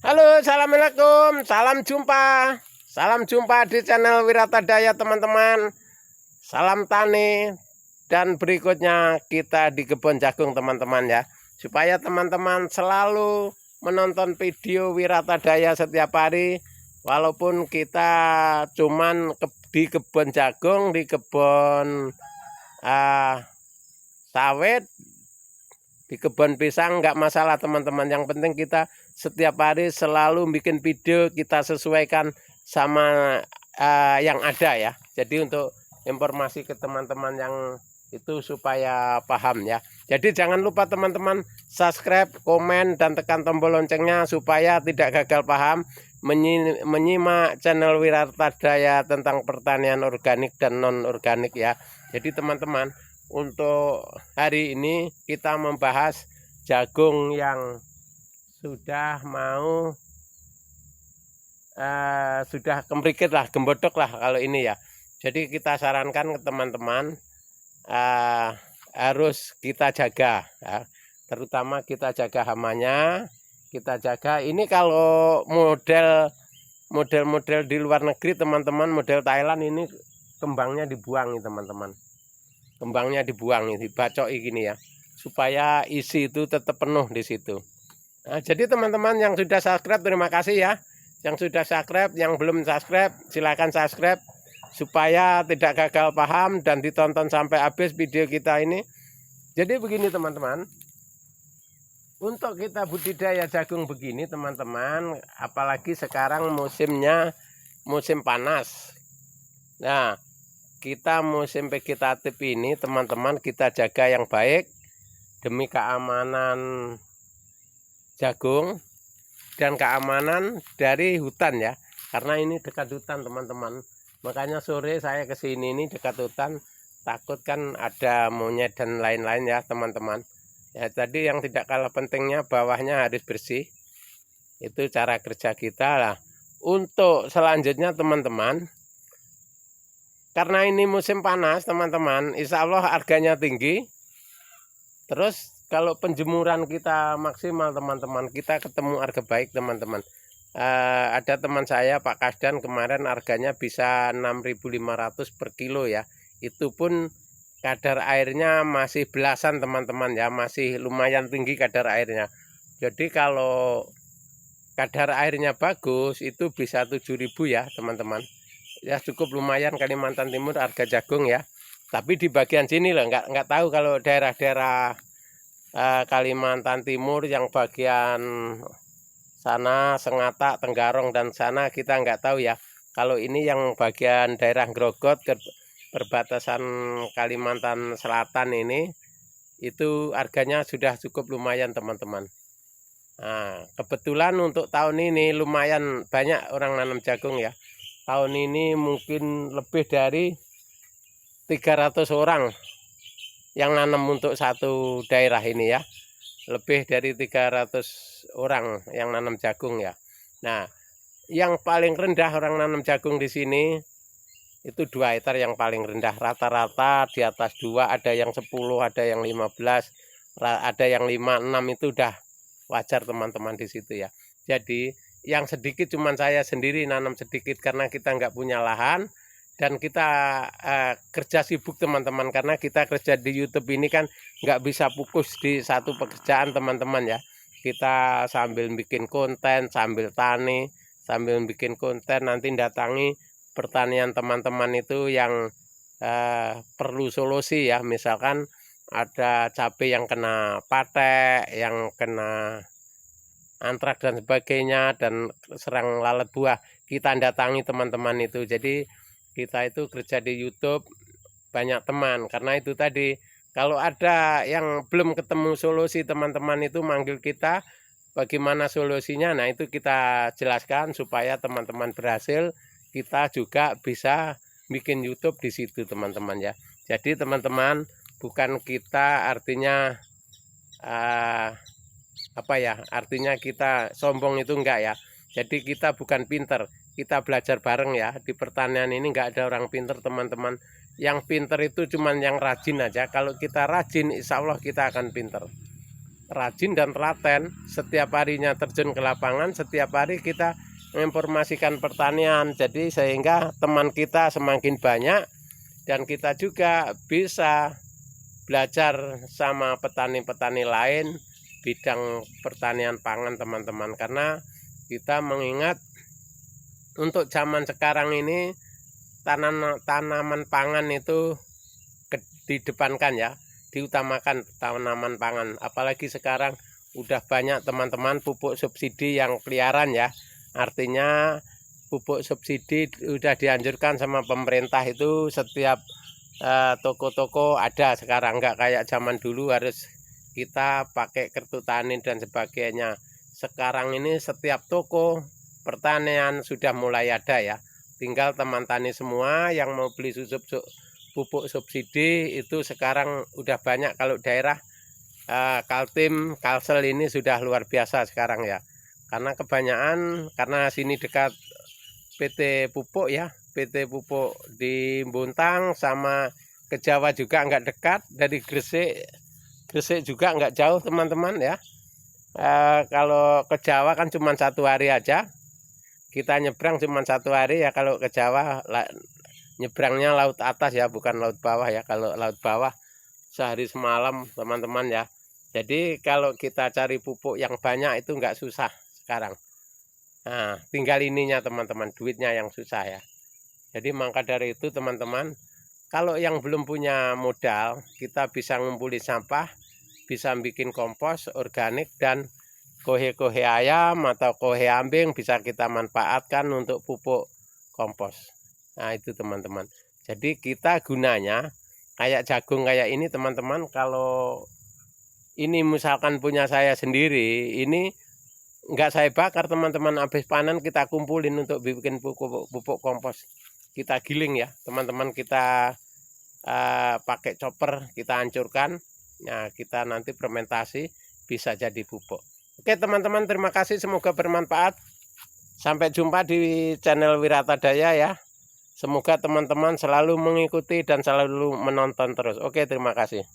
Halo, assalamualaikum, salam jumpa di channel Wirata Daya teman-teman. Salam tani dan berikutnya kita di kebun jagung teman-teman ya. Supaya teman-teman selalu menonton video Wirata Daya setiap hari, walaupun kita cuman di kebun jagung, di kebun sawit, di kebun pisang, nggak masalah teman-teman. Yang penting kita setiap hari selalu bikin video, kita sesuaikan sama yang ada ya. Jadi untuk informasi ke teman-teman yang itu supaya paham ya. Jadi jangan lupa teman-teman subscribe, komen, dan tekan tombol loncengnya supaya tidak gagal paham menyimak channel Wirata Daya tentang pertanian organik dan non organik ya. Jadi teman-teman, untuk hari ini kita membahas jagung yang sudah mau sudah kemrikit lah, gembodok lah kalau ini ya. Jadi kita sarankan ke teman-teman harus kita jaga ya. Terutama kita jaga hamanya, kita jaga. Ini kalau model di luar negeri teman-teman, model Thailand ini kembangnya dibuang nih teman-teman. Kembangnya dibuang, dibacoki gini ya, supaya isi itu tetap penuh di situ. Nah, jadi teman-teman yang sudah subscribe terima kasih ya. Yang sudah subscribe, yang belum subscribe silakan subscribe supaya tidak gagal paham dan ditonton sampai habis video kita ini. Jadi begini teman-teman, untuk kita budidaya jagung begini teman-teman, apalagi sekarang musimnya musim panas. Nah, kita musim vegetatif ini teman-teman kita jaga yang baik demi keamanan jagung dan keamanan dari hutan ya, karena ini dekat hutan teman-teman. Makanya sore saya kesini ini dekat hutan, takut kan ada monyet dan lain-lain ya teman-teman ya. Tadi yang tidak kalah pentingnya bawahnya harus bersih, itu cara kerja kita lah. Untuk selanjutnya teman-teman, karena ini musim panas teman-teman, insya Allah harganya tinggi. Terus kalau penjemuran kita maksimal teman-teman, kita ketemu harga baik teman-teman. Ada teman saya Pak Kasdan kemarin harganya bisa 6.500 per kilo ya. Itu pun kadar airnya masih belasan teman-teman ya, masih lumayan tinggi kadar airnya. Jadi kalau kadar airnya bagus itu bisa 7.000 ya teman-teman. Ya cukup lumayan Kalimantan Timur harga jagung ya. Tapi di bagian sini loh, nggak tahu kalau daerah-daerah Kalimantan Timur yang bagian sana Sengatak, Tenggarong dan sana kita nggak tahu ya. Kalau ini yang bagian daerah Grogot perbatasan Kalimantan Selatan ini, itu harganya sudah cukup lumayan teman-teman. Nah, kebetulan untuk tahun ini lumayan banyak orang nanam jagung ya. Tahun ini mungkin lebih dari 300 orang yang nanam untuk satu daerah ini ya. Lebih dari 300 orang yang nanam jagung ya. Nah, yang paling rendah orang nanam jagung di sini itu 2 hektar yang paling rendah. Rata-rata di atas 2, ada yang 10, ada yang 15, ada yang 5, 6 itu udah wajar teman-teman di situ ya. Jadi yang sedikit cuman saya sendiri nanam sedikit karena kita nggak punya lahan dan kita kerja sibuk teman-teman, karena kita kerja di YouTube ini kan nggak bisa fokus di satu pekerjaan teman-teman ya. Kita sambil bikin konten, sambil tani, sambil bikin konten, nanti datangi pertanian teman-teman itu yang perlu solusi ya. Misalkan ada cabai yang kena patek, yang kena antrak dan sebagainya, dan serang lalat buah, kita datangi teman-teman itu. Jadi kita itu kerja di YouTube banyak teman, karena itu tadi kalau ada yang belum ketemu solusi teman-teman itu manggil kita bagaimana solusinya. Nah itu kita jelaskan supaya teman-teman berhasil, kita juga bisa bikin YouTube di situ teman-teman ya. Jadi teman-teman, bukan kita artinya artinya kita sombong, itu enggak ya. Jadi kita bukan pinter, kita belajar bareng ya. Di pertanian ini enggak ada orang pinter teman-teman. Yang pinter itu cuman yang rajin aja. Kalau kita rajin insya Allah kita akan pinter. rajin dan telaten, setiap harinya terjun ke lapangan, setiap hari kita menginformasikan pertanian, jadi sehingga teman kita semakin banyak dan kita juga bisa belajar sama petani-petani lain bidang pertanian pangan teman-teman, karena kita mengingat untuk zaman sekarang ini tanaman pangan itu didepankan ya, diutamakan tanaman pangan, apalagi sekarang udah banyak teman-teman pupuk subsidi yang keliaran ya, artinya pupuk subsidi udah dianjurkan sama pemerintah itu setiap toko-toko ada sekarang, nggak kayak zaman dulu harus kita pakai kartu tani dan sebagainya. Sekarang ini setiap toko pertanian sudah mulai ada ya, tinggal teman tani semua yang mau beli pupuk subsidi itu sekarang udah banyak. Kalau daerah Kaltim, Kalsel ini sudah luar biasa sekarang ya, karena kebanyakan, karena sini dekat PT Pupuk ya, PT Pupuk di Bontang, sama ke Jawa juga nggak dekat, dari Gresik juga nggak jauh teman-teman ya. Kalau ke Jawa kan cuma 1 hari aja, kita nyebrang cuma 1 hari ya. Kalau ke Jawa nyebrangnya laut atas ya, bukan laut bawah ya. Kalau laut bawah sehari semalam teman-teman ya. Jadi kalau kita cari pupuk yang banyak itu nggak susah sekarang. Nah, tinggal ininya teman-teman, duitnya yang susah ya. Jadi maka dari itu teman-teman, kalau yang belum punya modal, kita bisa ngumpulin sampah, bisa bikin kompos organik, dan kohe-kohe ayam atau kohe ambing bisa kita manfaatkan untuk pupuk kompos. Nah itu teman-teman. Jadi kita gunanya kayak jagung kayak ini teman-teman, kalau ini misalkan punya saya sendiri, ini enggak saya bakar teman-teman, habis panen kita kumpulin untuk bikin pupuk kompos. Kita giling ya teman-teman, kita pakai chopper, kita hancurkan. Nah kita nanti fermentasi bisa jadi pupuk. Oke teman-teman, terima kasih, semoga bermanfaat. Sampai jumpa di channel Wirata Daya ya. Semoga teman-teman selalu mengikuti dan selalu menonton terus. Oke, terima kasih.